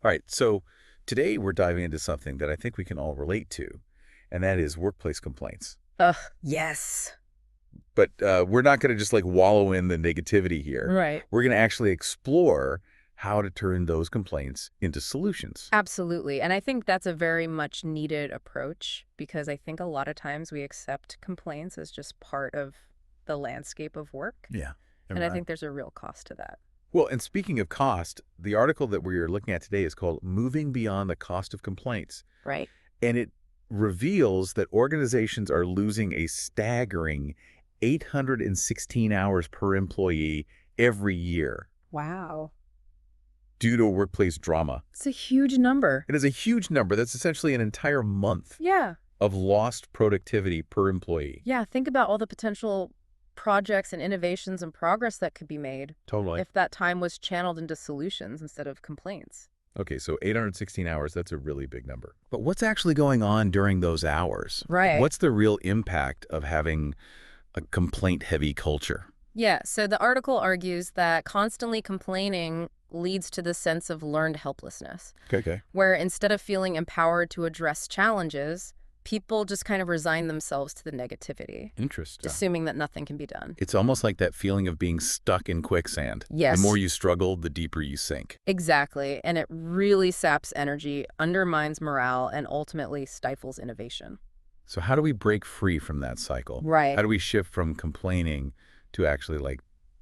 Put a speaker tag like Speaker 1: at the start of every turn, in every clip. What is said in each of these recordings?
Speaker 1: All right, so today we're diving into something that I think we can all relate to, and that is workplace complaints.
Speaker 2: Ugh, yes.
Speaker 1: But we're not going to just like wallow in the negativity here.
Speaker 2: Right.
Speaker 1: We're going to actually explore how to turn those complaints into solutions.
Speaker 2: Absolutely. And I think that's a very much needed approach because I think a lot of times we accept complaints as just part of the landscape of work.
Speaker 1: Yeah.
Speaker 2: And I think there's a real cost to that.
Speaker 1: Well, and speaking of cost, the article that we're looking at today is called Moving Beyond the Cost of Complaints.
Speaker 2: Right.
Speaker 1: And it reveals that organizations are losing a staggering 816 hours per employee every year
Speaker 2: Wow.
Speaker 1: due to workplace drama.
Speaker 2: It's a huge number.
Speaker 1: It is a huge number. That's essentially an entire month
Speaker 2: Yeah.
Speaker 1: of lost productivity per employee.
Speaker 2: Yeah. Think about all the potential projects and innovations and progress that could be made
Speaker 1: Totally.
Speaker 2: if that time was channeled into solutions instead of complaints.
Speaker 1: Okay, so 816 hours, that's a really big number. But what's actually going on during those hours?
Speaker 2: Right.
Speaker 1: What's the real impact of having a complaint-heavy culture?
Speaker 2: Yeah, so the article argues that constantly complaining leads to the sense of learned helplessness,
Speaker 1: Okay.
Speaker 2: where instead of feeling empowered to address challenges, people just kind of resign themselves to the negativity,
Speaker 1: Interesting.
Speaker 2: assuming that nothing can be done.
Speaker 1: It's almost like that feeling of being stuck in quicksand.
Speaker 2: Yes.
Speaker 1: The more you struggle, the deeper you sink.
Speaker 2: Exactly, and it really saps energy, undermines morale, and ultimately stifles innovation.
Speaker 1: So how do we break free from that cycle?
Speaker 2: Right.
Speaker 1: How do we shift from complaining to actually like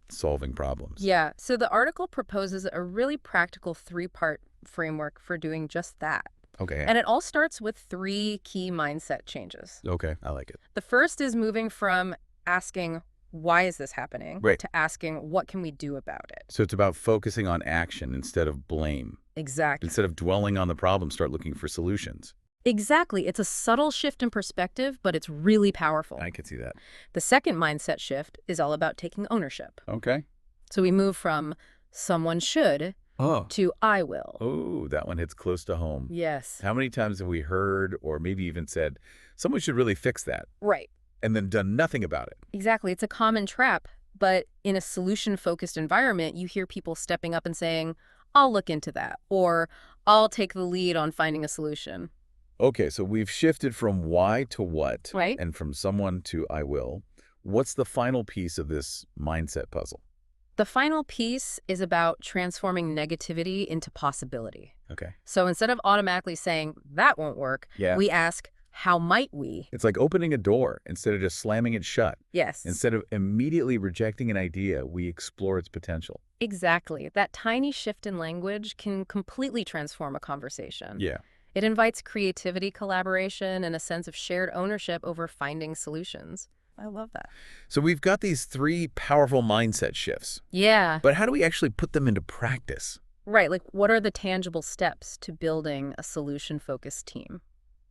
Speaker 1: solving problems?
Speaker 2: Yeah, so the article proposes a really practical three-part framework for doing just that.
Speaker 1: Okay.
Speaker 2: And it all starts with three key mindset changes.
Speaker 1: Okay, I like it.
Speaker 2: The first is moving from asking, why is this happening?
Speaker 1: Right.
Speaker 2: To asking, what can we do about it?
Speaker 1: So it's about focusing on action instead of blame.
Speaker 2: Exactly.
Speaker 1: Instead of dwelling on the problem, start looking for solutions.
Speaker 2: Exactly. It's a subtle shift in perspective, but it's really powerful.
Speaker 1: I could see that.
Speaker 2: The second mindset shift is all about taking ownership.
Speaker 1: Okay.
Speaker 2: So we move from someone should
Speaker 1: Oh.
Speaker 2: to I will.
Speaker 1: Oh, that one hits close to home.
Speaker 2: Yes.
Speaker 1: How many times have we heard or maybe even said, someone should really fix that,
Speaker 2: Right.
Speaker 1: and then done nothing about it?
Speaker 2: Exactly. It's a common trap, but in a solution-focused environment, you hear people stepping up and saying, I'll look into that, or I'll take the lead on finding a solution.
Speaker 1: Okay, so we've shifted from why to what,
Speaker 2: Right.
Speaker 1: and from someone to I will. What's the final piece of this mindset puzzle?
Speaker 2: The final piece is about transforming negativity into possibility.
Speaker 1: Okay.
Speaker 2: So instead of automatically saying, that won't work,
Speaker 1: Yeah.
Speaker 2: we ask, how might we?
Speaker 1: It's like opening a door instead of just slamming it shut.
Speaker 2: Yes.
Speaker 1: Instead of immediately rejecting an idea, we explore its potential.
Speaker 2: Exactly. That tiny shift in language can completely transform a conversation.
Speaker 1: Yeah.
Speaker 2: It invites creativity, collaboration, and a sense of shared ownership over finding solutions. I love that.
Speaker 1: So we've got these three powerful mindset shifts,
Speaker 2: Yeah.
Speaker 1: but how do we actually put them into practice?
Speaker 2: Right. Like, what are the tangible steps to building a solution-focused team?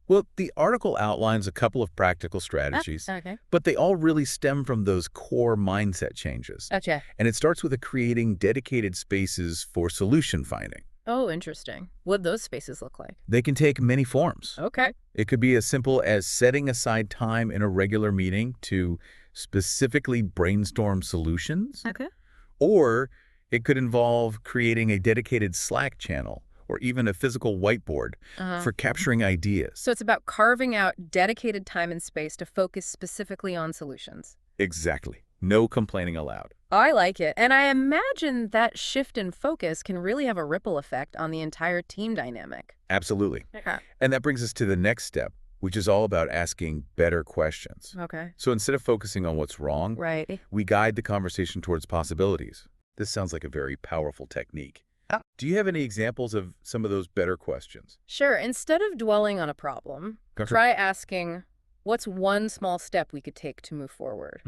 Speaker 1: Well, the article outlines a couple of practical strategies,
Speaker 2: Okay.
Speaker 1: but they all really stem from those core mindset changes.
Speaker 2: Gotcha.
Speaker 1: And it starts with creating dedicated spaces for solution finding.
Speaker 2: Oh, interesting. What those spaces look like?
Speaker 1: They can take many forms.
Speaker 2: Okay.
Speaker 1: It could be as simple as setting aside time in a regular meeting to specifically brainstorm solutions,
Speaker 2: Okay.
Speaker 1: or it could involve creating a dedicated Slack channel or even a physical whiteboard for capturing ideas.
Speaker 2: So it's about carving out dedicated time and space to focus specifically on solutions.
Speaker 1: Exactly. No complaining allowed.
Speaker 2: I like it. And I imagine that shift in focus can really have a ripple effect on the entire team dynamic.
Speaker 1: Absolutely.
Speaker 2: Okay.
Speaker 1: And that brings us to the next step, which is all about asking better questions.
Speaker 2: Okay.
Speaker 1: So instead of focusing on what's wrong,
Speaker 2: Right.
Speaker 1: we guide the conversation towards possibilities. This sounds like a very powerful technique. Do you have any examples of some of those better questions?
Speaker 2: Sure. Instead of dwelling on a problem, try asking, what's one small step we could take to move forward?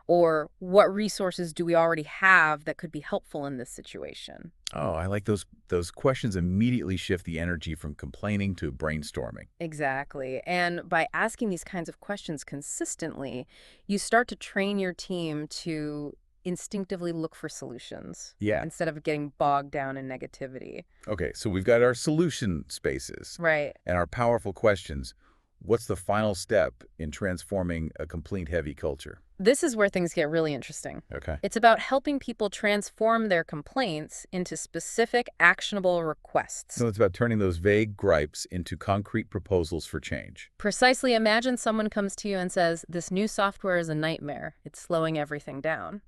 Speaker 2: Or what resources do we already have that could be helpful in this situation?
Speaker 1: Oh, I like those questions immediately shift the energy from complaining to brainstorming.
Speaker 2: Exactly. And by asking these kinds of questions consistently, you start to train your team to instinctively look for solutions.
Speaker 1: Yeah.
Speaker 2: Instead of getting bogged down in negativity.
Speaker 1: Okay, so we've got our solution spaces
Speaker 2: Right.
Speaker 1: and our powerful questions. What's the final step in transforming a complete heavy culture?
Speaker 2: This is where things get really interesting.
Speaker 1: Okay.
Speaker 2: It's about helping people transform their complaints into specific, actionable requests.
Speaker 1: So it's about turning those vague gripes into concrete proposals for change.
Speaker 2: Precisely, imagine someone comes to you and says, "This new software is a nightmare. It's slowing everything down."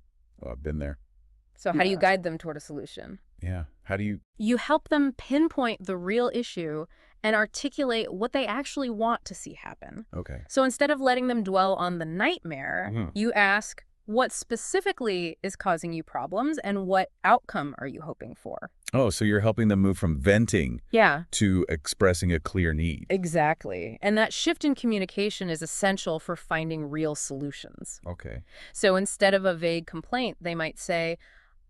Speaker 1: Oh, I've been there.
Speaker 2: So how do you guide them toward a solution?
Speaker 1: Yeah. How do you...
Speaker 2: You help them pinpoint the real issue and articulate what they actually want to see happen.
Speaker 1: Okay.
Speaker 2: So instead of letting them dwell on the nightmare,
Speaker 1: Mhm.
Speaker 2: you ask, what specifically is causing you problems and what outcome are you hoping for?
Speaker 1: Oh, so you're helping them move from venting
Speaker 2: Yeah,
Speaker 1: to expressing a clear need.
Speaker 2: exactly. And that shift in communication is essential for finding real solutions.
Speaker 1: Okay.
Speaker 2: So instead of a vague complaint, they might say,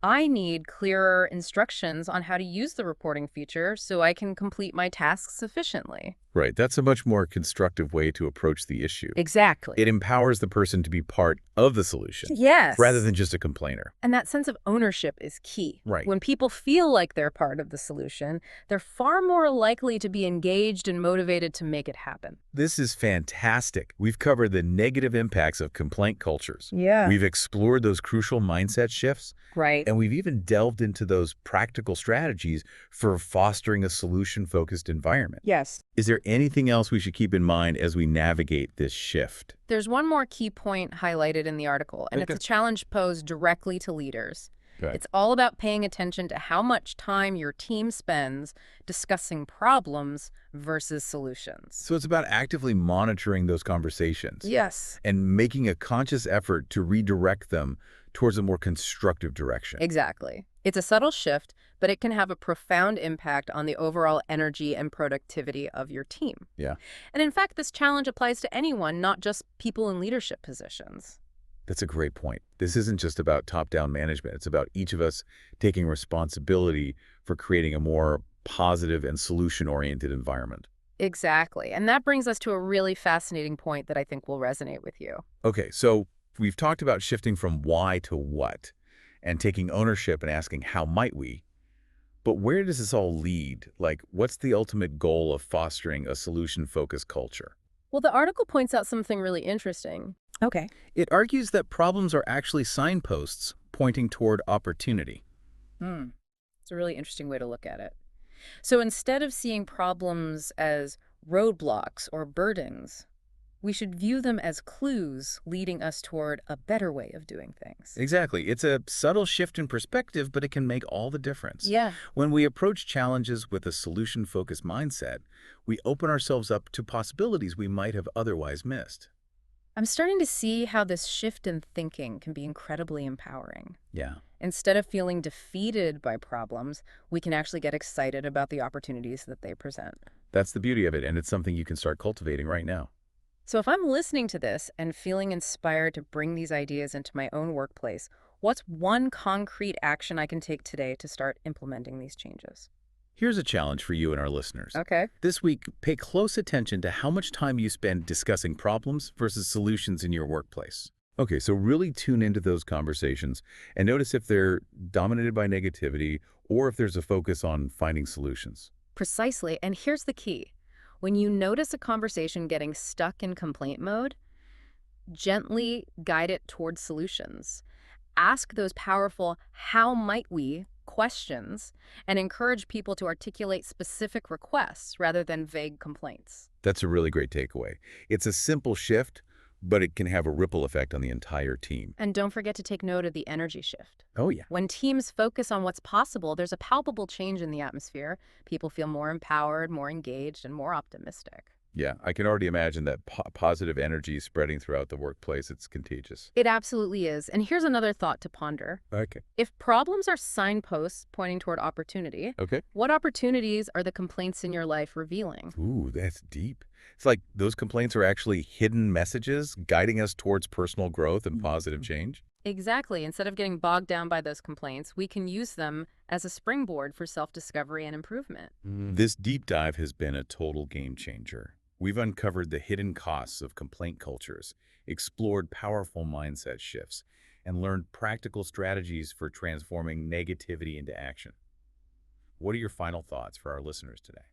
Speaker 2: "I need clearer instructions on how to use the reporting feature so I can complete my tasks efficiently."
Speaker 1: Right. That's a much more constructive way to approach the issue.
Speaker 2: Exactly.
Speaker 1: It empowers the person to be part of the solution
Speaker 2: Yes.
Speaker 1: rather than just a complainer.
Speaker 2: And that sense of ownership is key.
Speaker 1: Right.
Speaker 2: When people feel like they're part of the solution, they're far more likely to be engaged and motivated to make it happen.
Speaker 1: This is fantastic. We've covered the negative impacts of complaint cultures.
Speaker 2: Yeah.
Speaker 1: We've explored those crucial mindset shifts,
Speaker 2: Right.
Speaker 1: and we've even delved into those practical strategies for fostering a solution-focused environment.
Speaker 2: Yes.
Speaker 1: Is there anything else we should keep in mind as we navigate this shift?
Speaker 2: There's one more key point highlighted in the article, and
Speaker 1: Okay.
Speaker 2: it's a challenge posed directly to leaders.
Speaker 1: Okay.
Speaker 2: It's all about paying attention to how much time your team spends discussing problems versus solutions.
Speaker 1: So it's about actively monitoring those conversations
Speaker 2: Yes.
Speaker 1: and making a conscious effort to redirect them towards a more constructive direction.
Speaker 2: Exactly. It's a subtle shift, but it can have a profound impact on the overall energy and productivity of your team.
Speaker 1: Yeah.
Speaker 2: And in fact, this challenge applies to anyone, not just people in leadership positions.
Speaker 1: That's a great point. This isn't just about top-down management. It's about each of us taking responsibility for creating a more positive and solution-oriented environment.
Speaker 2: Exactly. And that brings us to a really fascinating point that I think will resonate with you.
Speaker 1: Okay, so we've talked about shifting from why to what and taking ownership and asking how might we, but where does this all lead? Like, what's the ultimate goal of fostering a solution-focused culture?
Speaker 2: Well, the article points out something really interesting. Okay.
Speaker 3: It argues that problems are actually signposts pointing toward opportunity.
Speaker 2: It's a really interesting way to look at it. So instead of seeing problems as roadblocks or burdens, we should view them as clues leading us toward a better way of doing things.
Speaker 3: Exactly. It's a subtle shift in perspective, but it can make all the difference.
Speaker 2: Yeah.
Speaker 3: When we approach challenges with a solution-focused mindset, we open ourselves up to possibilities we might have otherwise missed.
Speaker 2: I'm starting to see how this shift in thinking can be incredibly empowering.
Speaker 3: Yeah.
Speaker 2: Instead of feeling defeated by problems, we can actually get excited about the opportunities that they present.
Speaker 1: That's the beauty of it, and it's something you can start cultivating right now.
Speaker 2: So if I'm listening to this and feeling inspired to bring these ideas into my own workplace, what's one concrete action I can take today to start implementing these changes?
Speaker 1: Here's a challenge for you and our listeners.
Speaker 2: Okay.
Speaker 3: This week, pay close attention to how much time you spend discussing problems versus solutions in your workplace.
Speaker 1: Okay, so really tune into those conversations and notice if they're dominated by negativity or if there's a focus on finding solutions.
Speaker 2: Precisely. And here's the key. When you notice a conversation getting stuck in complaint mode, gently guide it towards solutions. Ask those powerful "how might we" questions and encourage people to articulate specific requests rather than vague complaints.
Speaker 1: That's a really great takeaway. It's a simple shift, but it can have a ripple effect on the entire team.
Speaker 2: And don't forget to take note of the energy shift.
Speaker 1: Oh, yeah.
Speaker 2: When teams focus on what's possible, there's a palpable change in the atmosphere. People feel more empowered, more engaged, and more optimistic.
Speaker 1: Yeah, I can already imagine that positive energy spreading throughout the workplace. It's contagious.
Speaker 2: It absolutely is. And here's another thought to ponder.
Speaker 1: Okay.
Speaker 2: If problems are signposts pointing toward opportunity,
Speaker 1: Okay.
Speaker 2: what opportunities are the complaints in your life revealing?
Speaker 1: Ooh, that's deep. It's like those complaints are actually hidden messages guiding us towards personal growth and positive change.
Speaker 2: Exactly. Instead of getting bogged down by those complaints, we can use them as a springboard for self-discovery and improvement.
Speaker 1: This deep dive has been a total game changer. We've uncovered the hidden costs of complaint cultures, explored powerful mindset shifts, and learned practical strategies for transforming negativity into action. What are your final thoughts for our listeners today?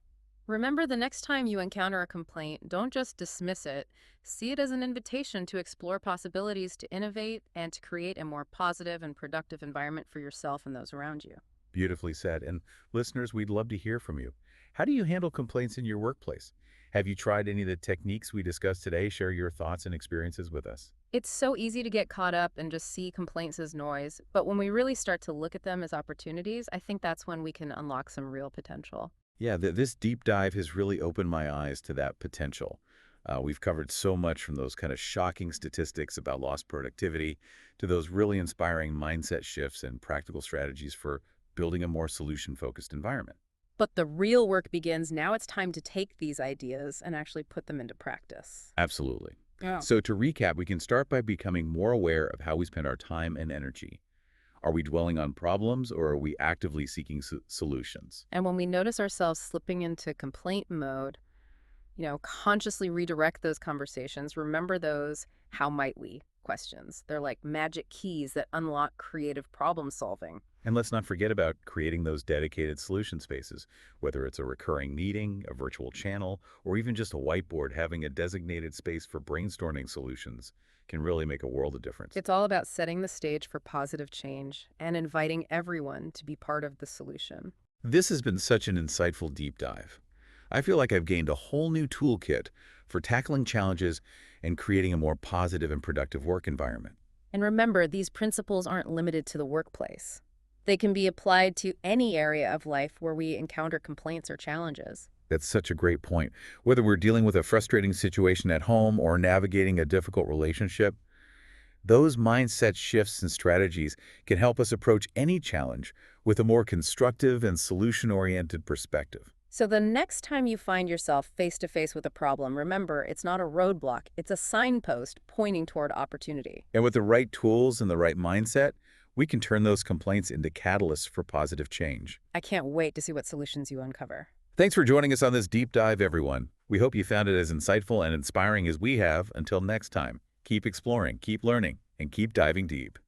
Speaker 2: Remember, the next time you encounter a complaint, don't just dismiss it. See it as an invitation to explore possibilities to innovate and to create a more positive and productive environment for yourself and those around you.
Speaker 1: Beautifully said. And listeners, we'd love to hear from you. How do you handle complaints in your workplace? Have you tried any of the techniques we discussed today? Share your thoughts and experiences with us.
Speaker 2: It's so easy to get caught up and just see complaints as noise, but when we really start to look at them as opportunities, I think that's when we can unlock some real potential.
Speaker 1: Yeah, this deep dive has really opened my eyes to that potential. We've covered so much from those kind of shocking statistics about lost productivity to those really inspiring mindset shifts and practical strategies for building a more solution-focused environment.
Speaker 2: But the real work begins. Now it's time to take these ideas and actually put them into practice.
Speaker 1: Absolutely.
Speaker 2: Yeah.
Speaker 1: So to recap, we can start by becoming more aware of how we spend our time and energy. Are we dwelling on problems or are we actively seeking solutions?
Speaker 2: And when we notice ourselves slipping into complaint mode, consciously redirect those conversations. Remember those "how might we" questions. They're like magic keys that unlock creative problem solving.
Speaker 1: And let's not forget about creating those dedicated solution spaces, whether it's a recurring meeting, a virtual channel, or even just a whiteboard. Having a designated space for brainstorming solutions can really make a world of difference.
Speaker 2: It's all about setting the stage for positive change and inviting everyone to be part of the solution.
Speaker 1: This has been such an insightful deep dive. I feel like I've gained a whole new toolkit for tackling challenges and creating a more positive and productive work environment.
Speaker 2: And remember, these principles aren't limited to the workplace. They can be applied to any area of life where we encounter complaints or challenges.
Speaker 1: That's such a great point. Whether we're dealing with a frustrating situation at home or navigating a difficult relationship, those mindset shifts and strategies can help us approach any challenge with a more constructive and solution-oriented perspective.
Speaker 2: So the next time you find yourself face to face with a problem, remember, it's not a roadblock, it's a signpost pointing toward opportunity.
Speaker 1: And with the right tools and the right mindset, we can turn those complaints into catalysts for positive change.
Speaker 2: I can't wait to see what solutions you uncover.
Speaker 1: Thanks for joining us on this deep dive, everyone. We hope you found it as insightful and inspiring as we have. Until next time, keep exploring, keep learning, and keep diving deep.